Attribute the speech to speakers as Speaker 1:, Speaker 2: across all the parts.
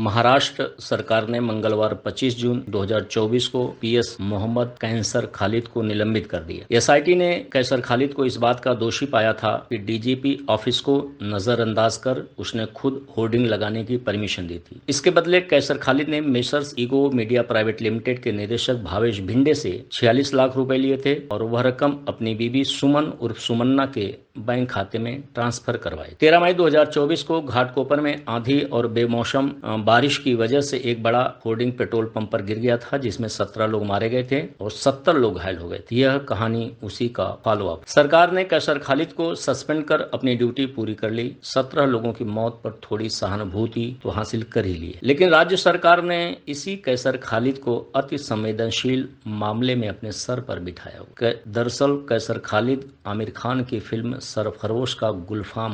Speaker 1: महाराष्ट्र सरकार ने मंगलवार 25 जून 2024 को पीएस मोहम्मद कैसर खालिद को निलंबित कर दिया। एसआईटी ने कैसर खालिद को इस बात का दोषी पाया था कि डीजीपी ऑफिस को नजरअंदाज कर उसने खुद होर्डिंग लगाने की परमिशन दी थी। इसके बदले कैसर खालिद ने messrs ego media private limited के निदेशक भावेश भिंडे से 46 लाख रुपए लिए थे और वह रकम अपनी बीबी सुमन उर्फ सुमन्ना के बैंक खाते में ट्रांसफर करवाई। 13 मई 2024 को घाटकोपर में आंधी और बेमौसम बारिश की वजह से एक बड़ा होर्डिंग पेट्रोल पंप पर गिर गया था, जिसमें 17 लोग मारे गए थे और 70 लोग घायल हो गए थे। यह कहानी उसी का फॉलोअप। सरकार ने कैसर खालिद को सस्पेंड कर अपनी ड्यूटी पूरी कर ली। 17 लोगों की मौत पर थोड़ी सहानुभूति तो हासिल कर ही ली, लेकिन राज्य सरकार ने इसी कैसर खालिद को अति संवेदनशील मामले में अपने सर पर बिठाया। दरअसल कैसर खालिद आमिर खान की फिल्म सरफरोश का गुलफाम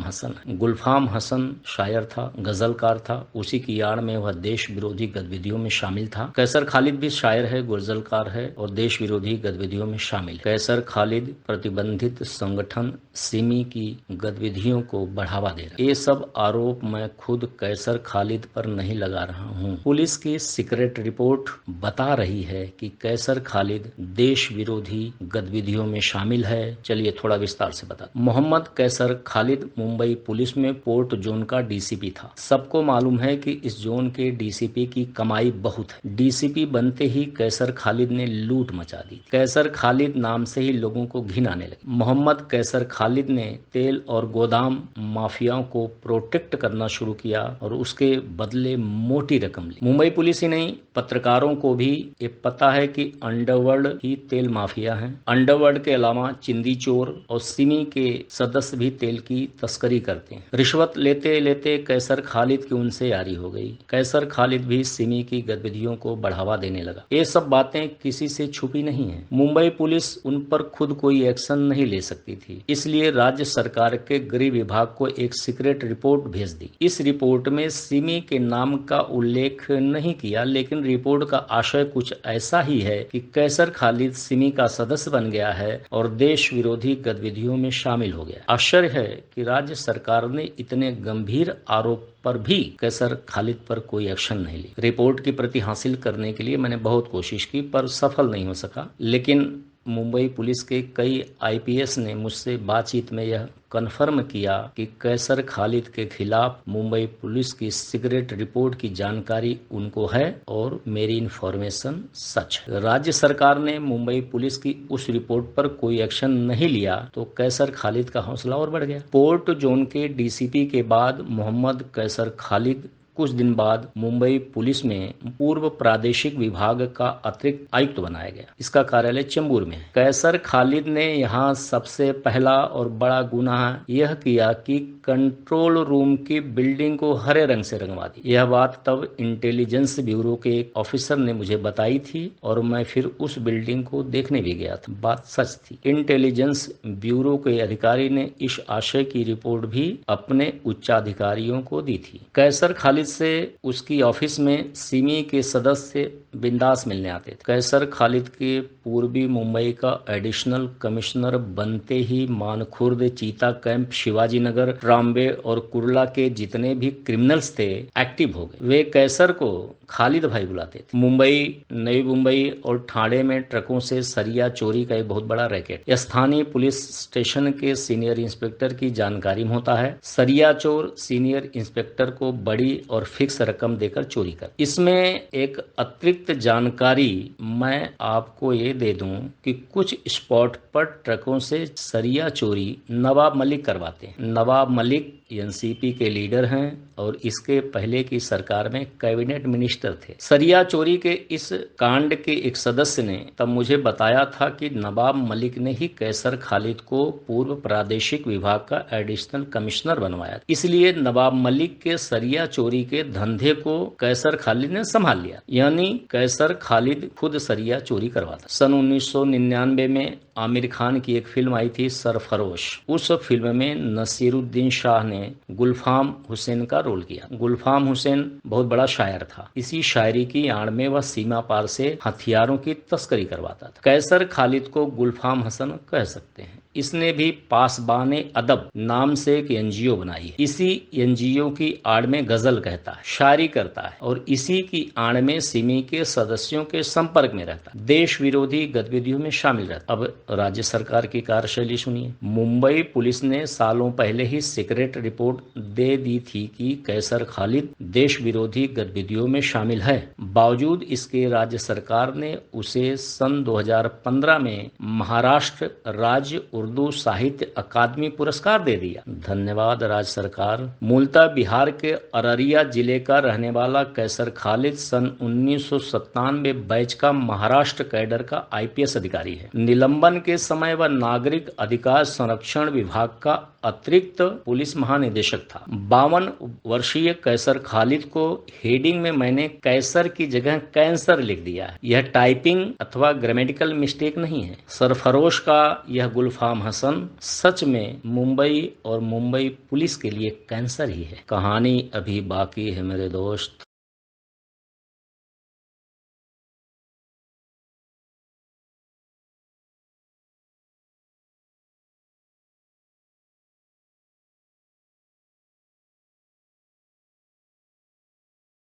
Speaker 1: हसन शायर था, गजलकार था। उसी की आड़ में वह देश विरोधी गतिविधियों में शामिल था। कैसर खालिद भी शायर है, गजलकार है और देश विरोधी गतिविधियों में शामिल है। कैसर खालिद प्रतिबंधित संगठन सिमी की गतिविधियों को बढ़ावा दे रहा है। ये सब आरोप मैं खुद कैसर खालिद पर नहीं लगा रहा हूँ। पुलिस की सीक्रेट रिपोर्ट बता रही है कि कैसर खालिद देश विरोधी गतिविधियों में शामिल है। चलिए थोड़ा विस्तार से बता। मोहम्मद कैसर खालिद मुंबई पुलिस में पोर्ट जोन का डीसीपी था। सबको मालूम है कि इस जोन के डीसीपी की कमाई बहुत है। डीसीपी बनते ही कैसर खालिद ने लूट मचा दी। कैसर खालिद नाम से ही लोगों को घिन आने लगी। मोहम्मद कैसर खालिद ने तेल और गोदाम माफियाओं को प्रोटेक्ट करना शुरू किया और उसके बदले मोटी रकम ली। मुंबई पुलिस ही नहीं, पत्रकारों को भी ये पता है कि अंडरवर्ल्ड ही तेल माफिया है। अंडरवर्ल्ड के अलावा चिंदी चोर और सिमी के सदस्य भी तेल की तस्करी करते हैं। रिश्वत लेते लेते कैसर खालिद की उनसे यारी हो गई। कैसर खालिद भी सिमी की गतिविधियों को बढ़ावा देने लगा। ये सब बातें किसी से छुपी नहीं है। मुंबई पुलिस उन पर खुद कोई एक्शन नहीं ले सकती थी, इसलिए राज्य सरकार के गृह विभाग को एक सीक्रेट रिपोर्ट भेज दी। इस रिपोर्ट में सिमी के नाम का उल्लेख नहीं किया, लेकिन रिपोर्ट का आशय कुछ ऐसा ही है कि कैसर खालिद सिमी का सदस्य बन गया है और देश विरोधी गतिविधियों में शामिल हो गया। आश्चर्य है कि राज्य सरकार ने इतने गंभीर आरोप पर भी कैसर खालिद पर कोई एक्शन नहीं ली। रिपोर्ट की प्रति हासिल करने के लिए मैंने बहुत कोशिश की पर सफल नहीं हो सका, लेकिन मुंबई पुलिस के कई आईपीएस ने मुझसे बातचीत में यह कन्फर्म किया कि कैसर खालिद के खिलाफ मुंबई पुलिस की सीक्रेट रिपोर्ट की जानकारी उनको है और मेरी इन्फॉर्मेशन सच है। राज्य सरकार ने मुंबई पुलिस की उस रिपोर्ट पर कोई एक्शन नहीं लिया तो कैसर खालिद का हौसला और बढ़ गया। पोर्ट जोन के डीसीपी के बाद मोहम्मद कैसर खालिद कुछ दिन बाद मुंबई पुलिस में पूर्व प्रादेशिक विभाग का अतिरिक्त आयुक्त बनाया गया। इसका कार्यालय चेंबूर में है। कैसर खालिद ने यहाँ सबसे पहला और बड़ा गुनाह यह किया कि कंट्रोल रूम की बिल्डिंग को हरे रंग से रंगवा दी। यह बात तब इंटेलिजेंस ब्यूरो के एक ऑफिसर ने मुझे बताई थी और मैं फिर उस बिल्डिंग को देखने भी गया था। बात सच थी। इंटेलिजेंस ब्यूरो के अधिकारी ने इस आशय की रिपोर्ट भी अपने उच्चाधिकारियों को दी थी। कैसर खालिद से उसकी ऑफिस में सिमी के सदस्य बिंदास मिलने आते थे। कैसर खालिद के पूर्वी मुंबई का एडिशनल कमिश्नर बनते ही मानखुर्द, चीता कैंप, शिवाजी नगर, ट्राम्बे और कुर्ला के जितने भी क्रिमिनल्स थे एक्टिव हो गए। वे कैसर को खालिद भाई बुलाते थे। मुंबई, नई मुंबई और ठाणे में ट्रकों से सरिया चोरी का एक बहुत बड़ा रैकेट स्थानीय पुलिस स्टेशन के सीनियर इंस्पेक्टर की जानकारी में होता है। सरिया चोर सीनियर इंस्पेक्टर को बड़ी और फिक्स रकम देकर चोरी कर। इसमें एक अतिरिक्त जानकारी मैं आपको ये दे दूं कि कुछ स्पॉट पर ट्रकों से सरिया चोरी नवाब मलिक करवाते हैं। नवाब मलिक एनसीपी के लीडर हैं और इसके पहले की सरकार में कैबिनेट मिनिस्टर थे। सरिया चोरी के इस कांड के एक सदस्य ने तब मुझे बताया था कि नवाब मलिक ने ही कैसर खालिद को पूर्व प्रादेशिक विभाग का एडिशनल कमिश्नर बनवाया। इसलिए नवाब मलिक के सरिया चोरी के धंधे को कैसर खालिद ने संभाल लिया, यानी कैसर खालिद खुद सरिया चोरी करवाता। सन 1999 में आमिर खान की एक फिल्म आई थी सरफरोश। उस फिल्म में नसीरुद्दीन शाह ने गुलफाम हुसैन का रोल किया। गुलफाम हुसैन बहुत बड़ा शायर था। इसी शायरी की आड़ में वह सीमा पार से हथियारों की तस्करी करवाता था। कैसर खालिद को गुलफाम हसन कह सकते हैं। इसने भी पासबाने अदब नाम से एक एनजीओ बनाई है। इसी एनजीओ की आड़ में गजल कहता है, शायरी करता है और इसी की आड़ में सिमी के सदस्यों के संपर्क में रहता है, देश विरोधी गतिविधियों में शामिल रहता है। अब राज्य सरकार की कार्यशैली सुनिए। मुंबई पुलिस ने सालों पहले ही सीक्रेट रिपोर्ट दे दी थी कि कैसर खालिद देश विरोधी गतिविधियों में शामिल है। बावजूद इसके राज्य सरकार ने उसे सन 2015 में महाराष्ट्र राज्य उर्दू साहित्य अकादमी पुरस्कार दे दिया। धन्यवाद राज्य सरकार। मूलतः बिहार के अररिया जिले का रहने वाला कैसर खालिद सन 1997 बैच का महाराष्ट्र कैडर का आईपीएस अधिकारी है। निलंबन के समय वह नागरिक अधिकार संरक्षण विभाग का अतिरिक्त पुलिस महानिदेशक था। 52 वर्षीय कैसर खालिद को हेडिंग में मैंने कैसर की जगह कैंसर लिख दिया है। यह टाइपिंग अथवा ग्रामेटिकल मिस्टेक नहीं है। सरफरोश का यह गुलफाम हसन सच में मुंबई और मुंबई पुलिस के लिए कैंसर ही है। कहानी अभी बाकी है मेरे दोस्त।